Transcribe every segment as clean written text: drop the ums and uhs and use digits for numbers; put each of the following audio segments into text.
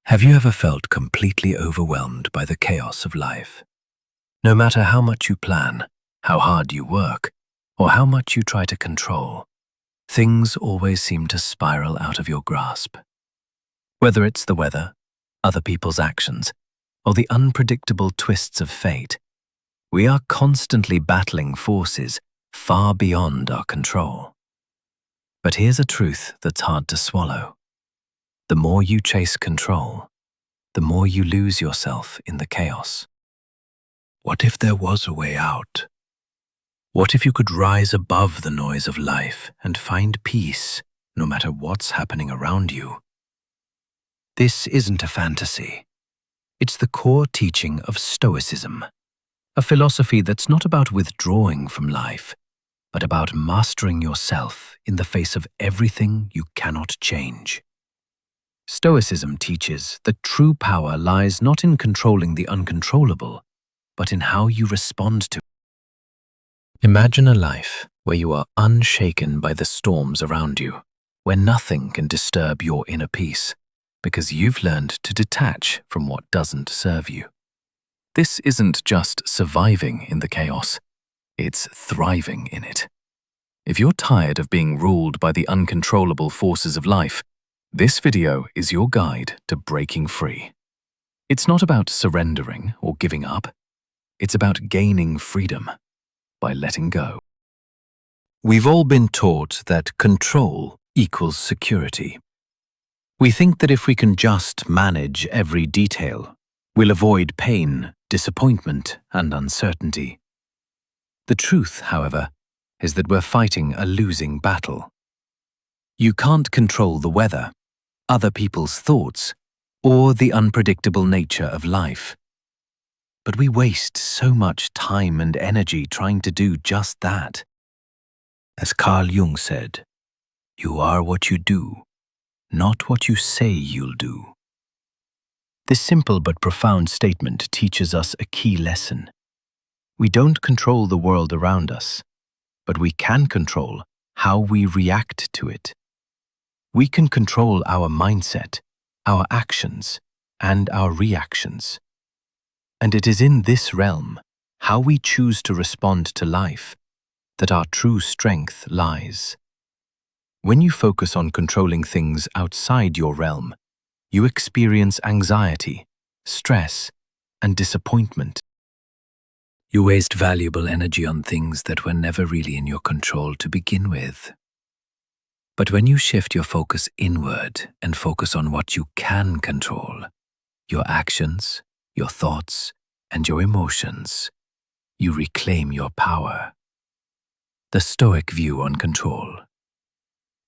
Have you ever felt completely overwhelmed by the chaos of life? No matter how much you plan, how hard you work, or how much you try to control, things always seem to spiral out of your grasp. Whether it's the weather, other people's actions, or the unpredictable twists of fate, we are constantly battling forces far beyond our control. But here's a truth that's hard to swallow. The more you chase control, the more you lose yourself in the chaos. What if there was a way out? What if you could rise above the noise of life and find peace no matter what's happening around you? This isn't a fantasy. It's the core teaching of Stoicism, a philosophy that's not about withdrawing from life, but about mastering yourself in the face of everything you cannot change. Stoicism teaches that true power lies not in controlling the uncontrollable, but in how you respond to it. Imagine a life where you are unshaken by the storms around you, where nothing can disturb your inner peace, because you've learned to detach from what doesn't serve you. This isn't just surviving in the chaos, it's thriving in it. If you're tired of being ruled by the uncontrollable forces of life, this video is your guide to breaking free. It's not about surrendering or giving up. It's about gaining freedom by letting go. We've all been taught that control equals security. We think that if we can just manage every detail, we'll avoid pain, disappointment, and uncertainty. The truth, however, is that we're fighting a losing battle. You can't control the weather, other people's thoughts, or the unpredictable nature of life. But we waste so much time and energy trying to do just that. As Carl Jung said, "You are what you do, not what you say you'll do." This simple but profound statement teaches us a key lesson. We don't control the world around us, but we can control how we react to it. We can control our mindset, our actions, and our reactions. And it is in this realm, how we choose to respond to life, that our true strength lies. When you focus on controlling things outside your realm, you experience anxiety, stress, and disappointment. You waste valuable energy on things that were never really in your control to begin with. But when you shift your focus inward and focus on what you can control, your actions, your thoughts, and your emotions, you reclaim your power. The Stoic view on control.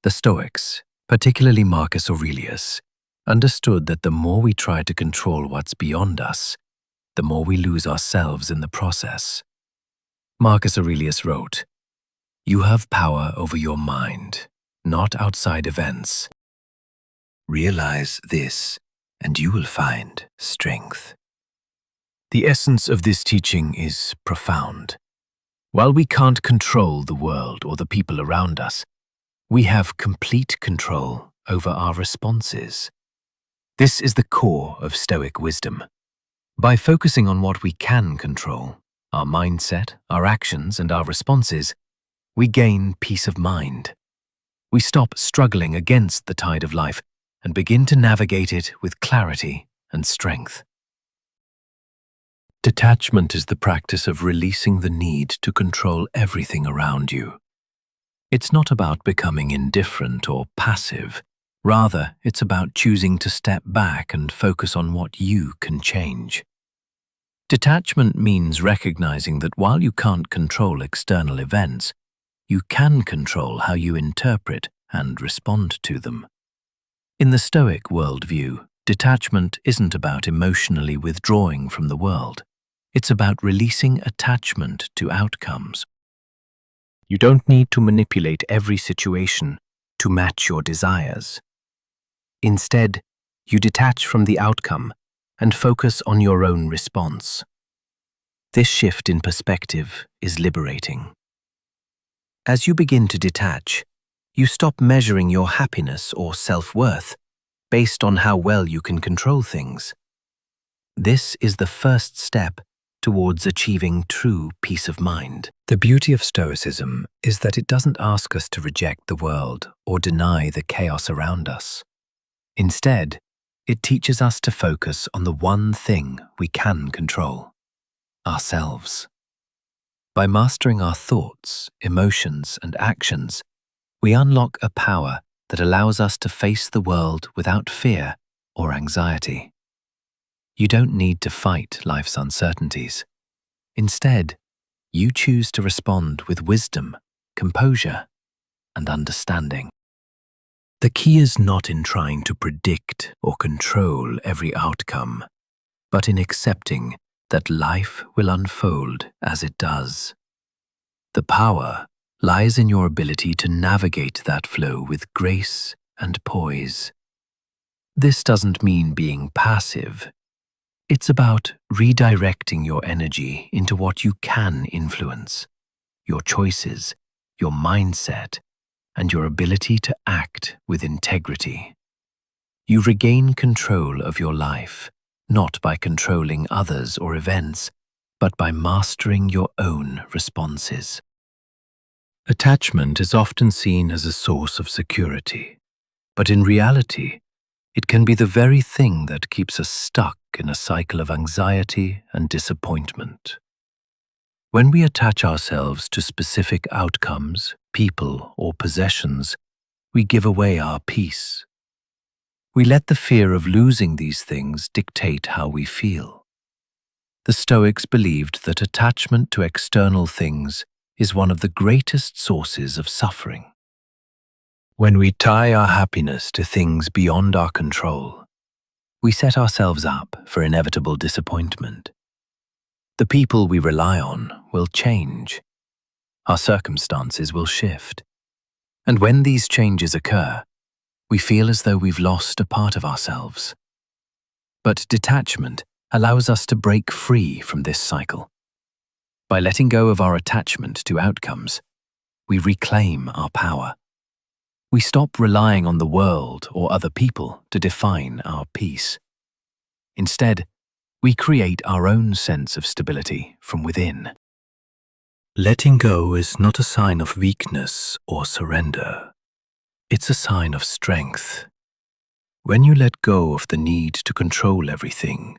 The Stoics, particularly Marcus Aurelius, understood that the more we try to control what's beyond us, the more we lose ourselves in the process. Marcus Aurelius wrote, "You have power over your mind, not outside events. Realize this, and you will find strength." The essence of this teaching is profound. While we can't control the world or the people around us, we have complete control over our responses. This is the core of Stoic wisdom. By focusing on what we can control, our mindset, our actions, and our responses, we gain peace of mind. We stop struggling against the tide of life and begin to navigate it with clarity and strength. Detachment is the practice of releasing the need to control everything around you. It's not about becoming indifferent or passive. Rather, it's about choosing to step back and focus on what you can change. Detachment means recognizing that while you can't control external events, you can control how you interpret and respond to them. In the Stoic worldview, detachment isn't about emotionally withdrawing from the world. It's about releasing attachment to outcomes. You don't need to manipulate every situation to match your desires. Instead, you detach from the outcome and focus on your own response. This shift in perspective is liberating. As you begin to detach, you stop measuring your happiness or self-worth based on how well you can control things. This is the first step towards achieving true peace of mind. The beauty of Stoicism is that it doesn't ask us to reject the world or deny the chaos around us. Instead, it teaches us to focus on the one thing we can control: ourselves. By mastering our thoughts, emotions, and actions, we unlock a power that allows us to face the world without fear or anxiety. You don't need to fight life's uncertainties. Instead, you choose to respond with wisdom, composure, and understanding. The key is not in trying to predict or control every outcome, but in accepting that life will unfold as it does. The power lies in your ability to navigate that flow with grace and poise. This doesn't mean being passive. It's about redirecting your energy into what you can influence: your choices, your mindset, and your ability to act with integrity. You regain control of your life, not by controlling others or events, but by mastering your own responses. Attachment is often seen as a source of security, but in reality, it can be the very thing that keeps us stuck in a cycle of anxiety and disappointment. When we attach ourselves to specific outcomes, people, or possessions, we give away our peace. We let the fear of losing these things dictate how we feel. The Stoics believed that attachment to external things is one of the greatest sources of suffering. When we tie our happiness to things beyond our control, we set ourselves up for inevitable disappointment. The people we rely on will change. Our circumstances will shift. And when these changes occur, we feel as though we've lost a part of ourselves. But detachment allows us to break free from this cycle. By letting go of our attachment to outcomes, we reclaim our power. We stop relying on the world or other people to define our peace. Instead, we create our own sense of stability from within. Letting go is not a sign of weakness or surrender. It's a sign of strength. When you let go of the need to control everything,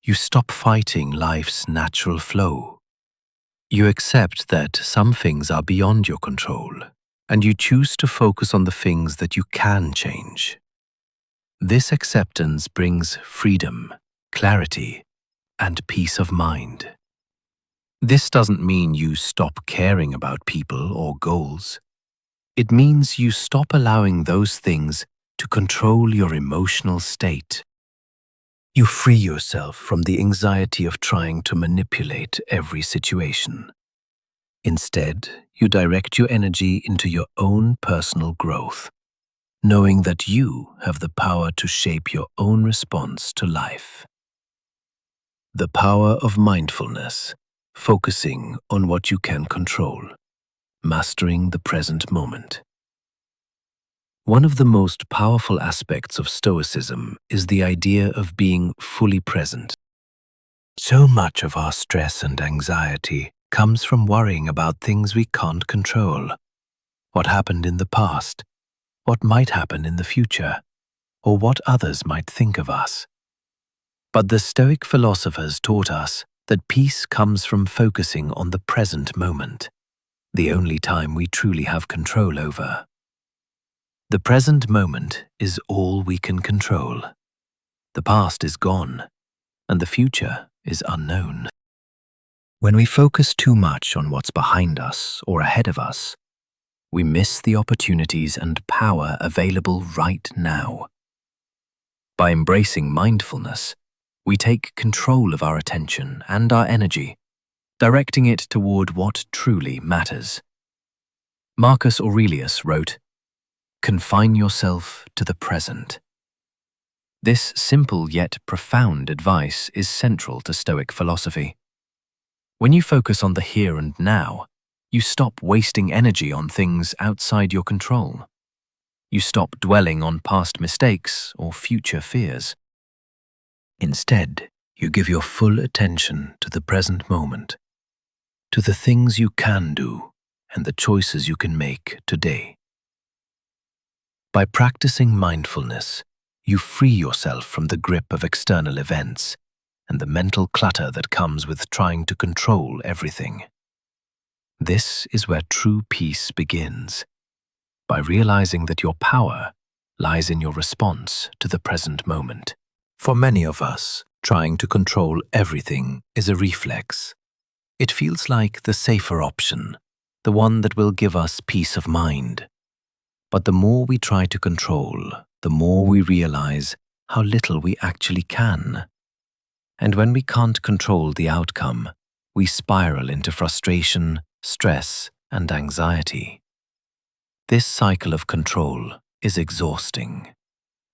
you stop fighting life's natural flow. You accept that some things are beyond your control, and you choose to focus on the things that you can change. This acceptance brings freedom, clarity, and peace of mind. This doesn't mean you stop caring about people or goals. It means you stop allowing those things to control your emotional state. You free yourself from the anxiety of trying to manipulate every situation. Instead, you direct your energy into your own personal growth, knowing that you have the power to shape your own response to life. The power of mindfulness, focusing on what you can control, mastering the present moment. One of the most powerful aspects of Stoicism is the idea of being fully present. So much of our stress and anxiety comes from worrying about things we can't control. What happened in the past, what might happen in the future, or what others might think of us. But the Stoic philosophers taught us that peace comes from focusing on the present moment, the only time we truly have control over. The present moment is all we can control. The past is gone, and the future is unknown. When we focus too much on what's behind us or ahead of us, we miss the opportunities and power available right now. By embracing mindfulness, we take control of our attention and our energy, directing it toward what truly matters. Marcus Aurelius wrote, "Confine yourself to the present." This simple yet profound advice is central to Stoic philosophy. When you focus on the here and now, you stop wasting energy on things outside your control. You stop dwelling on past mistakes or future fears. Instead, you give your full attention to the present moment, to the things you can do and the choices you can make today. By practicing mindfulness, you free yourself from the grip of external events and the mental clutter that comes with trying to control everything. This is where true peace begins, by realizing that your power lies in your response to the present moment. For many of us, trying to control everything is a reflex. It feels like the safer option, the one that will give us peace of mind. But the more we try to control, the more we realize how little we actually can. And when we can't control the outcome, we spiral into frustration, stress, and anxiety. This cycle of control is exhausting.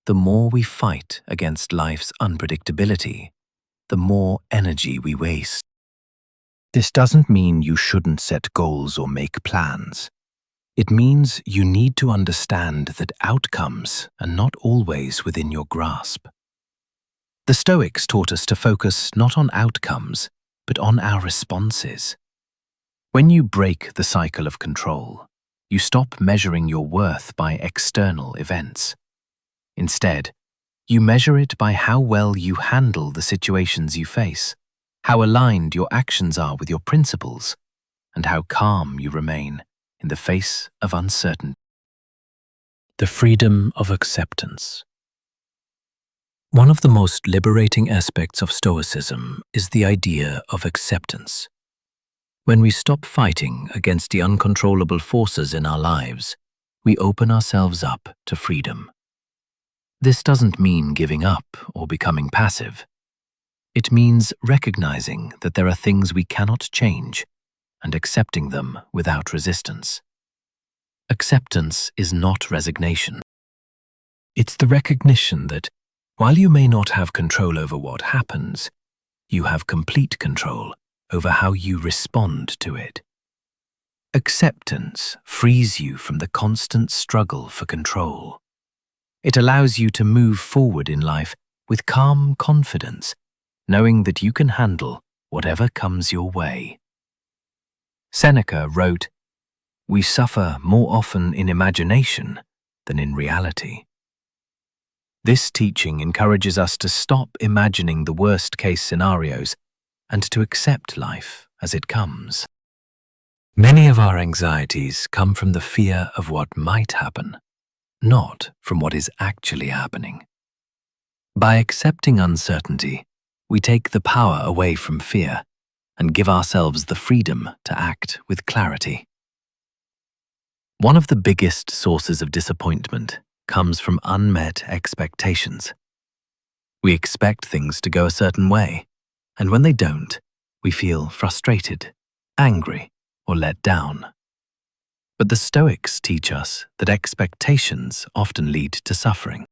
The more we fight against life's unpredictability, the more energy we waste. This doesn't mean you shouldn't set goals or make plans. It means you need to understand that outcomes are not always within your grasp. The Stoics taught us to focus not on outcomes, but on our responses. When you break the cycle of control, you stop measuring your worth by external events. Instead, you measure it by how well you handle the situations you face, how aligned your actions are with your principles, and how calm you remain in the face of uncertainty. The freedom of acceptance. One of the most liberating aspects of Stoicism is the idea of acceptance. When we stop fighting against the uncontrollable forces in our lives, we open ourselves up to freedom. This doesn't mean giving up or becoming passive. It means recognizing that there are things we cannot change and accepting them without resistance. Acceptance is not resignation. It's the recognition that, while you may not have control over what happens, you have complete control over how you respond to it. Acceptance frees you from the constant struggle for control. It allows you to move forward in life with calm confidence, knowing that you can handle whatever comes your way. Seneca wrote, "We suffer more often in imagination than in reality." This teaching encourages us to stop imagining the worst-case scenarios and to accept life as it comes. Many of our anxieties come from the fear of what might happen, not from what is actually happening. By accepting uncertainty, we take the power away from fear and give ourselves the freedom to act with clarity. One of the biggest sources of disappointment comes from unmet expectations. We expect things to go a certain way, and when they don't, we feel frustrated, angry, or let down. But the Stoics teach us that expectations often lead to suffering.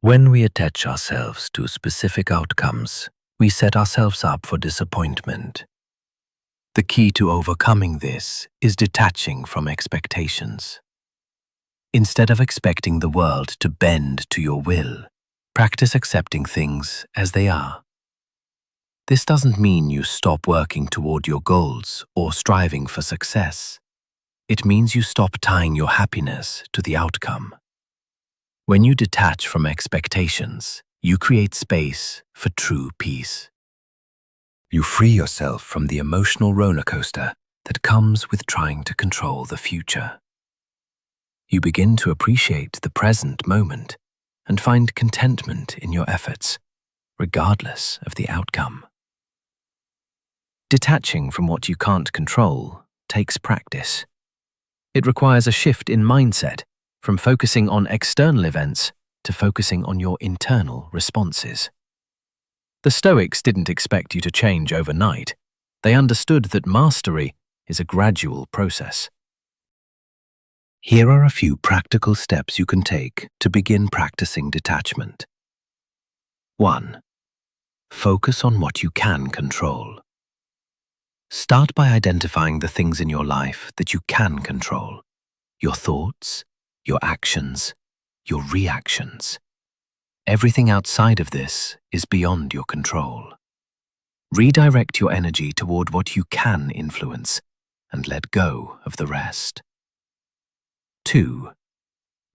When we attach ourselves to specific outcomes, we set ourselves up for disappointment. The key to overcoming this is detaching from expectations. Instead of expecting the world to bend to your will, practice accepting things as they are. This doesn't mean you stop working toward your goals or striving for success. It means you stop tying your happiness to the outcome. When you detach from expectations, you create space for true peace. You free yourself from the emotional roller coaster that comes with trying to control the future. You begin to appreciate the present moment and find contentment in your efforts, regardless of the outcome. Detaching from what you can't control takes practice. It requires a shift in mindset from focusing on external events to focusing on your internal responses. The Stoics didn't expect you to change overnight. They understood that mastery is a gradual process. Here are a few practical steps you can take to begin practicing detachment. 1. Focus on what you can control. Start by identifying the things in your life that you can control: your thoughts, your actions, your reactions. Everything outside of this is beyond your control. Redirect your energy toward what you can influence and let go of the rest. 2.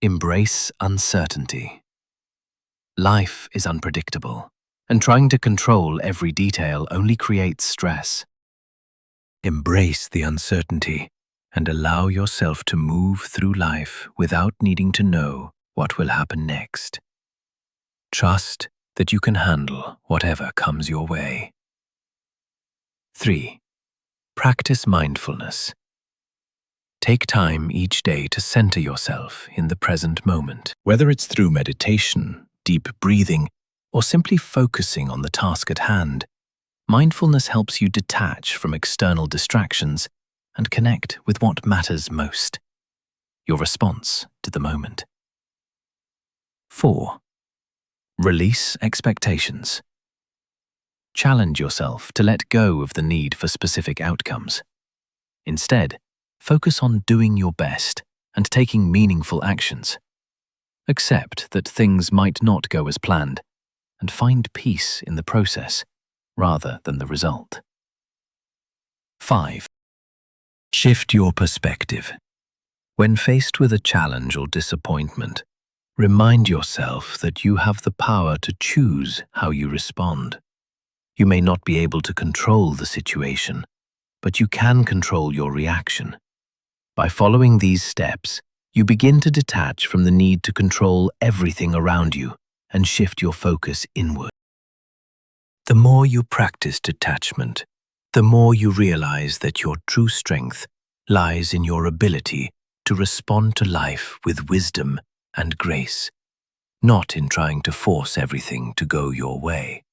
Embrace uncertainty. Life is unpredictable, and trying to control every detail only creates stress. Embrace the uncertainty and allow yourself to move through life without needing to know what will happen next. Trust that you can handle whatever comes your way. 3. Practice mindfulness. Take time each day to center yourself in the present moment, whether it's through meditation, deep breathing, or simply focusing on the task at hand. Mindfulness helps you detach from external distractions and connect with what matters most, your response to the moment. 4. Release expectations. Challenge yourself to let go of the need for specific outcomes. Instead, focus on doing your best and taking meaningful actions. Accept that things might not go as planned and find peace in the process rather than the result. 5. Shift your perspective. When faced with a challenge or disappointment, remind yourself that you have the power to choose how you respond. You may not be able to control the situation, but you can control your reaction. By following these steps, you begin to detach from the need to control everything around you and shift your focus inward. The more you practice detachment, the more you realize that your true strength lies in your ability to respond to life with wisdom and grace, not in trying to force everything to go your way.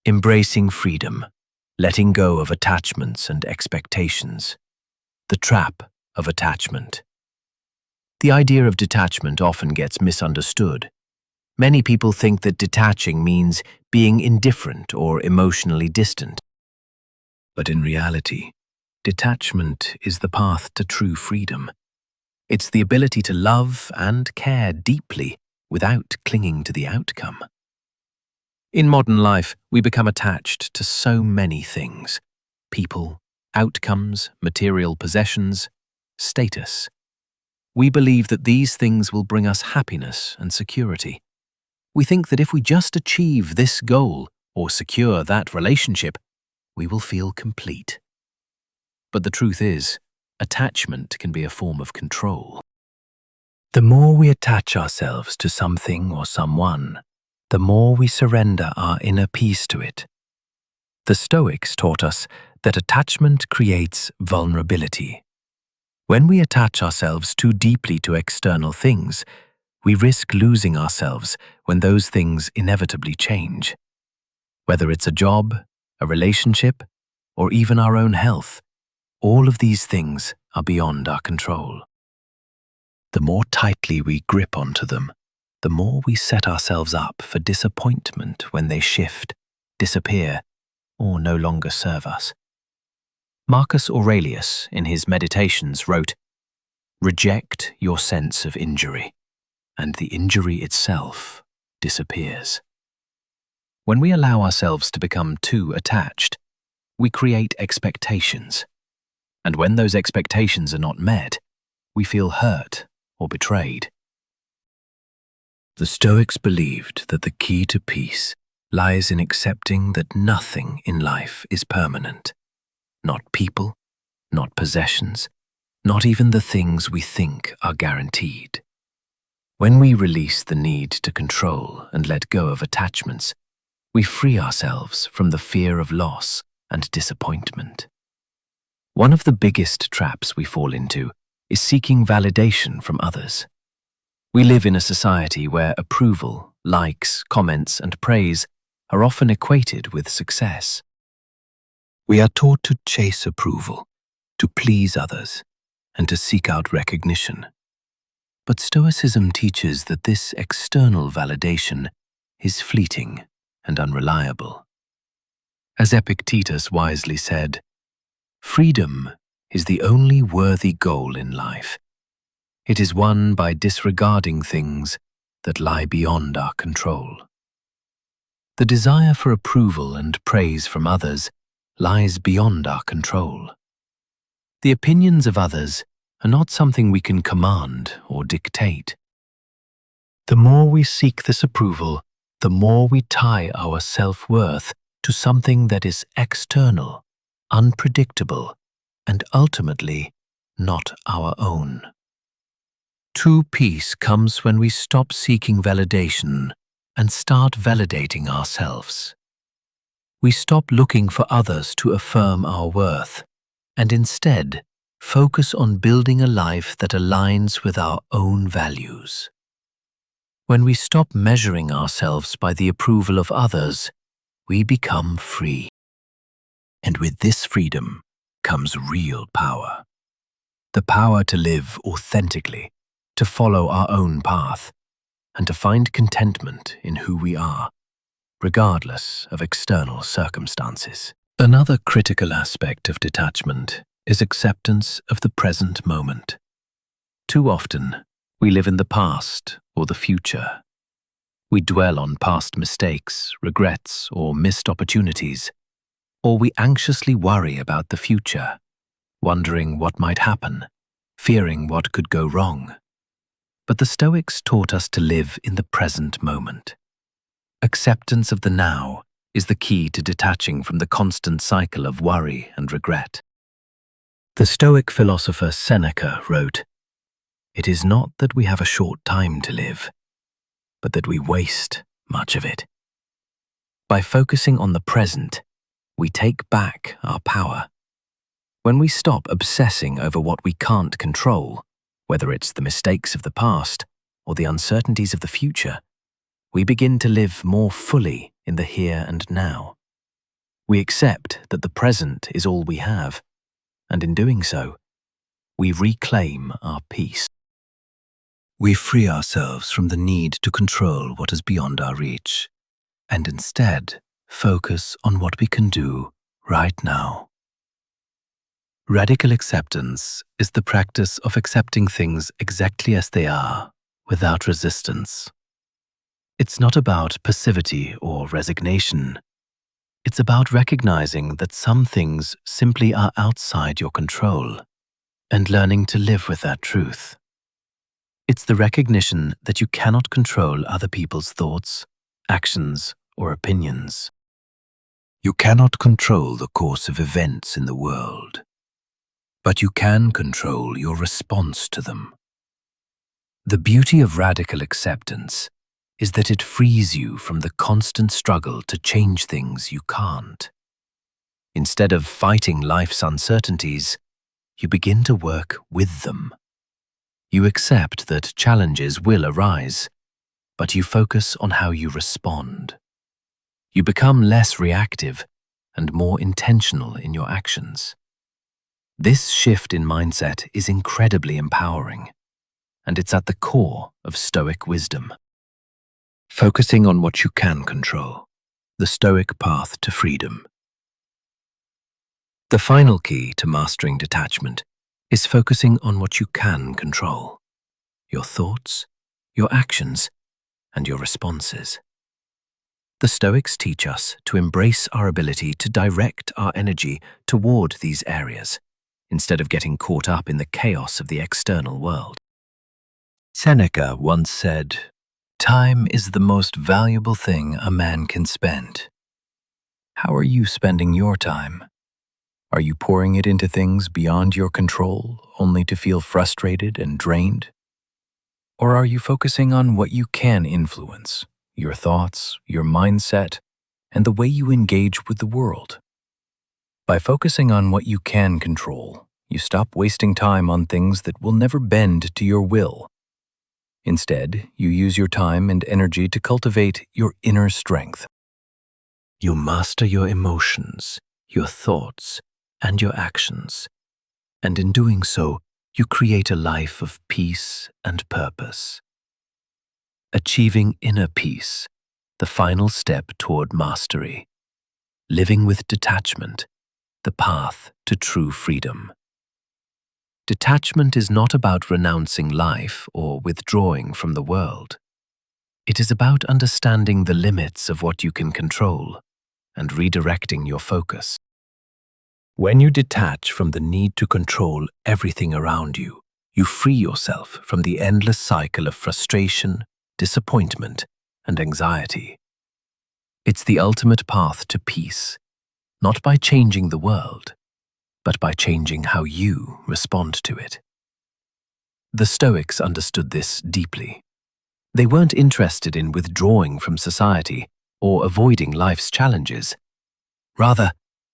Embracing freedom, letting go of attachments and expectations. The trap of attachment. The idea of detachment often gets misunderstood. Many people think that detaching means being indifferent or emotionally distant. But in reality, detachment is the path to true freedom. It's the ability to love and care deeply without clinging to the outcome. In modern life, we become attached to so many things: people, outcomes, material possessions, status. We believe that these things will bring us happiness and security. We think that if we just achieve this goal or secure that relationship, we will feel complete. But the truth is, attachment can be a form of control. The more we attach ourselves to something or someone, the more we surrender our inner peace to it. The Stoics taught us that attachment creates vulnerability. When we attach ourselves too deeply to external things, we risk losing ourselves when those things inevitably change. Whether it's a job, a relationship, or even our own health, all of these things are beyond our control. The more tightly we grip onto them, the more we set ourselves up for disappointment when they shift, disappear, or no longer serve us. Marcus Aurelius, in his Meditations, wrote, "Reject your sense of injury, and the injury itself disappears." When we allow ourselves to become too attached, we create expectations. And when those expectations are not met, we feel hurt or betrayed. The Stoics believed that the key to peace lies in accepting that nothing in life is permanent. Not people, not possessions, not even the things we think are guaranteed. When we release the need to control and let go of attachments, we free ourselves from the fear of loss and disappointment. One of the biggest traps we fall into is seeking validation from others. We live in a society where approval, likes, comments, and praise are often equated with success. We are taught to chase approval, to please others, and to seek out recognition. But Stoicism teaches that this external validation is fleeting and unreliable. As Epictetus wisely said, "Freedom is the only worthy goal in life. It is won by disregarding things that lie beyond our control. The desire for approval and praise from others lies beyond our control. The opinions of others are not something we can command or dictate. The more we seek this approval, the more we tie our self-worth to something that is external, unpredictable, and ultimately not our own. True peace comes when we stop seeking validation and start validating ourselves. We stop looking for others to affirm our worth and instead focus on building a life that aligns with our own values. When we stop measuring ourselves by the approval of others, we become free. And with this freedom comes real power. The power to live authentically, to follow our own path, and to find contentment in who we are, regardless of external circumstances. Another critical aspect of detachment is acceptance of the present moment. Too often, we live in the past or the future. We dwell on past mistakes, regrets, or missed opportunities, or we anxiously worry about the future, wondering what might happen, fearing what could go wrong. But the Stoics taught us to live in the present moment. Acceptance of the now is the key to detaching from the constant cycle of worry and regret. The Stoic philosopher Seneca wrote, "It is not that we have a short time to live, but that we waste much of it." By focusing on the present, we take back our power. When we stop obsessing over what we can't control, whether it's the mistakes of the past or the uncertainties of the future, we begin to live more fully in the here and now. We accept that the present is all we have, and in doing so, we reclaim our peace. We free ourselves from the need to control what is beyond our reach, and instead focus on what we can do right now. Radical acceptance is the practice of accepting things exactly as they are, without resistance. It's not about passivity or resignation. It's about recognizing that some things simply are outside your control and learning to live with that truth. It's the recognition that you cannot control other people's thoughts, actions, or opinions. You cannot control the course of events in the world, but you can control your response to them. The beauty of radical acceptance is that it frees you from the constant struggle to change things you can't. Instead of fighting life's uncertainties, you begin to work with them. You accept that challenges will arise, but you focus on how you respond. You become less reactive and more intentional in your actions. This shift in mindset is incredibly empowering, and it's at the core of Stoic wisdom. Focusing on what you can control, the Stoic path to freedom. The final key to mastering detachment is focusing on what you can control: your thoughts, your actions, and your responses. The Stoics teach us to embrace our ability to direct our energy toward these areas, instead of getting caught up in the chaos of the external world. Seneca once said, "Time is the most valuable thing a man can spend." How are you spending your time? Are you pouring it into things beyond your control, only to feel frustrated and drained? Or are you focusing on what you can influence, your thoughts, your mindset, and the way you engage with the world? By focusing on what you can control, you stop wasting time on things that will never bend to your will. Instead, you use your time and energy to cultivate your inner strength. You master your emotions, your thoughts, and your actions, and in doing so, you create a life of peace and purpose. Achieving inner peace, the final step toward mastery. Living with detachment, the path to true freedom. Detachment is not about renouncing life or withdrawing from the world. It is about understanding the limits of what you can control and redirecting your focus. When you detach from the need to control everything around you, you free yourself from the endless cycle of frustration, disappointment, and anxiety. It's the ultimate path to peace, not by changing the world, but by changing how you respond to it. The Stoics understood this deeply. They weren't interested in withdrawing from society or avoiding life's challenges. Rather,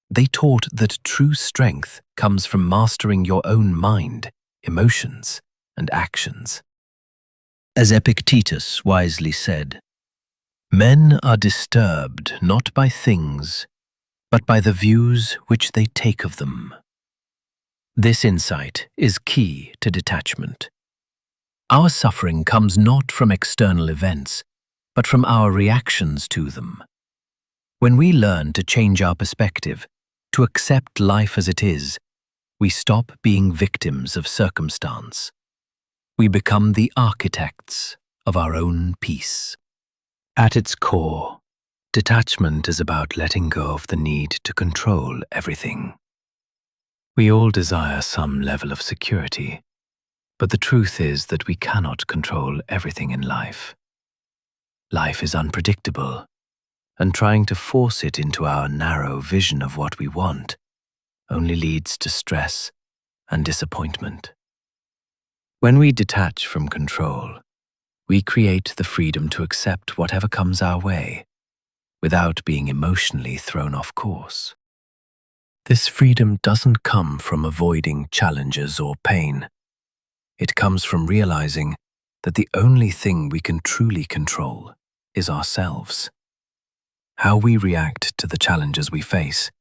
they taught that true strength comes from mastering your own mind, emotions, and actions. As Epictetus wisely said, "Men are disturbed not by things, but by the views which they take of them." This insight is key to detachment. Our suffering comes not from external events, but from our reactions to them. When we learn to change our perspective, to accept life as it is, we stop being victims of circumstance. We become the architects of our own peace. At its core, detachment is about letting go of the need to control everything. We all desire some level of security, but the truth is that we cannot control everything in life. Life is unpredictable, and trying to force it into our narrow vision of what we want only leads to stress and disappointment. When we detach from control, we create the freedom to accept whatever comes our way, without being emotionally thrown off course. This freedom doesn't come from avoiding challenges or pain. It comes from realizing that the only thing we can truly control is ourselves. How we react to the challenges we face,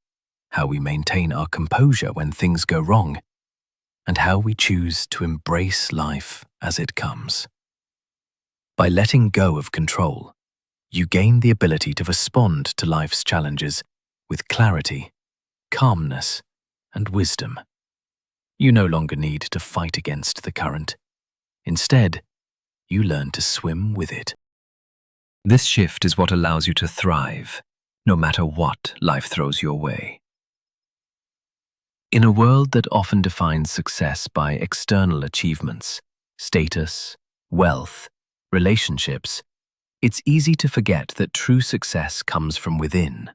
how we maintain our composure when things go wrong, and how we choose to embrace life as it comes. By letting go of control, you gain the ability to respond to life's challenges with clarity, calmness, and wisdom. You no longer need to fight against the current. Instead, you learn to swim with it. This shift is what allows you to thrive, no matter what life throws your way. In a world that often defines success by external achievements, status, wealth, relationships, it's easy to forget that true success comes from within.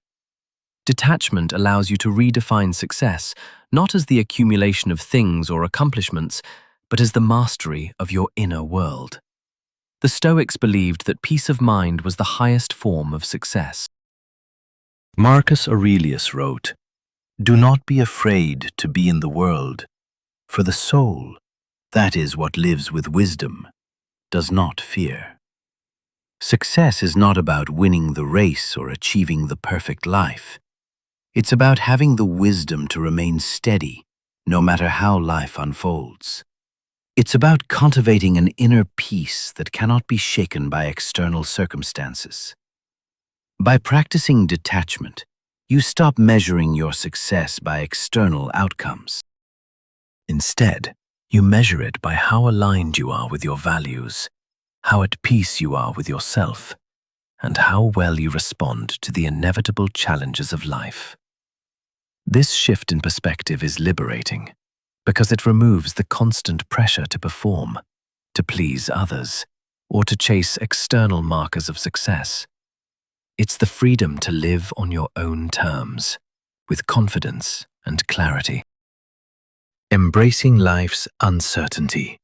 Detachment allows you to redefine success, not as the accumulation of things or accomplishments, but as the mastery of your inner world. The Stoics believed that peace of mind was the highest form of success. Marcus Aurelius wrote, "Do not be afraid to be in the world, for the soul, that is what lives with wisdom, does not fear." Success is not about winning the race or achieving the perfect life. It's about having the wisdom to remain steady, no matter how life unfolds. It's about cultivating an inner peace that cannot be shaken by external circumstances. By practicing detachment, you stop measuring your success by external outcomes. Instead, you measure it by how aligned you are with your values, how at peace you are with yourself, and how well you respond to the inevitable challenges of life. This shift in perspective is liberating, because it removes the constant pressure to perform, to please others, or to chase external markers of success. It's the freedom to live on your own terms, with confidence and clarity. Embracing life's uncertainty.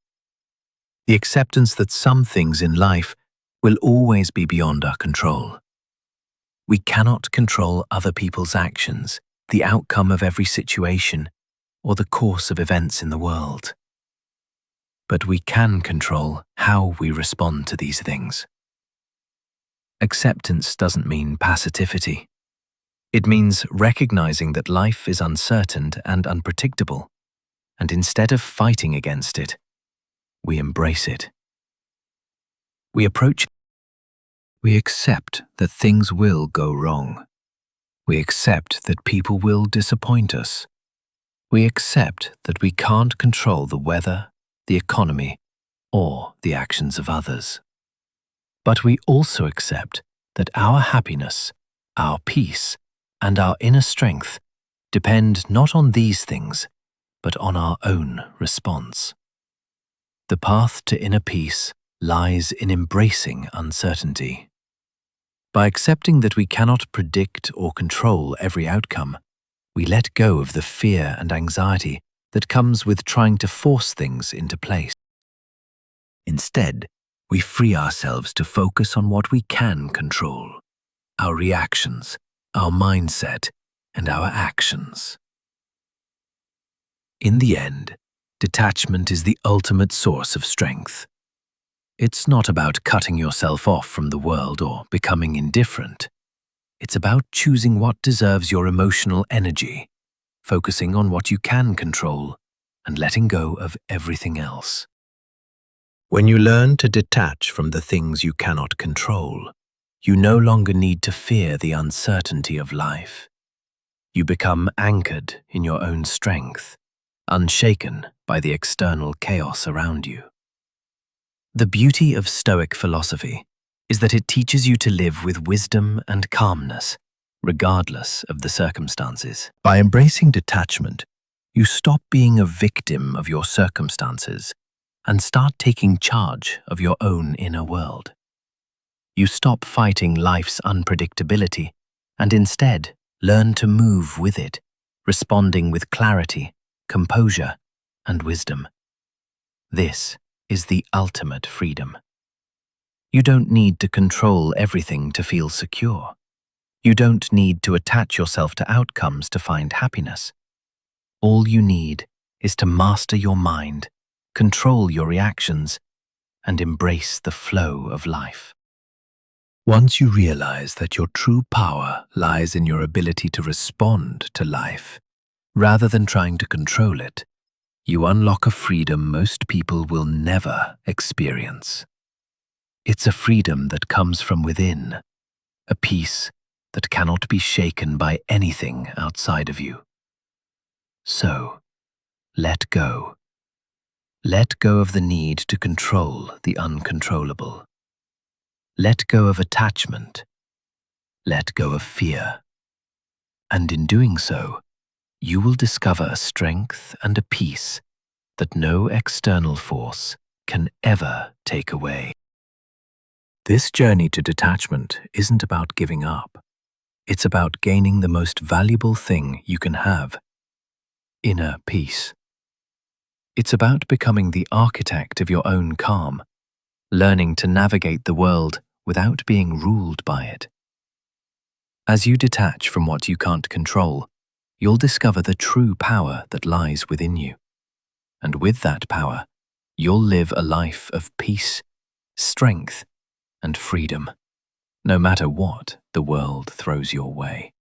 The acceptance that some things in life will always be beyond our control. We cannot control other people's actions, the outcome of every situation, or the course of events in the world. But we can control how we respond to these things. Acceptance doesn't mean passivity. It means recognizing that life is uncertain and unpredictable, and instead of fighting against it, we embrace it. We accept that things will go wrong. We accept that people will disappoint us. We accept that we can't control the weather, the economy, or the actions of others. But we also accept that our happiness, our peace, and our inner strength depend not on these things, but on our own response. The path to inner peace lies in embracing uncertainty. By accepting that we cannot predict or control every outcome, we let go of the fear and anxiety that comes with trying to force things into place. Instead, we free ourselves to focus on what we can control: our reactions, our mindset, and our actions. In the end, detachment is the ultimate source of strength. It's not about cutting yourself off from the world or becoming indifferent. It's about choosing what deserves your emotional energy, focusing on what you can control, and letting go of everything else. When you learn to detach from the things you cannot control, you no longer need to fear the uncertainty of life. You become anchored in your own strength, unshaken by the external chaos around you. The beauty of Stoic philosophy is that it teaches you to live with wisdom and calmness, regardless of the circumstances. By embracing detachment, you stop being a victim of your circumstances and start taking charge of your own inner world. You stop fighting life's unpredictability and instead learn to move with it, responding with clarity, composure, and wisdom. This is the ultimate freedom. You don't need to control everything to feel secure. You don't need to attach yourself to outcomes to find happiness. All you need is to master your mind, control your reactions, and embrace the flow of life. Once you realize that your true power lies in your ability to respond to life, rather than trying to control it, you unlock a freedom most people will never experience. It's a freedom that comes from within, a peace that cannot be shaken by anything outside of you. So, let go. Let go of the need to control the uncontrollable. Let go of attachment. Let go of fear. And in doing so, you will discover a strength and a peace that no external force can ever take away. This journey to detachment isn't about giving up. It's about gaining the most valuable thing you can have: inner peace. It's about becoming the architect of your own calm, learning to navigate the world without being ruled by it. As you detach from what you can't control, you'll discover the true power that lies within you. And with that power, you'll live a life of peace, strength, and freedom, no matter what the world throws your way.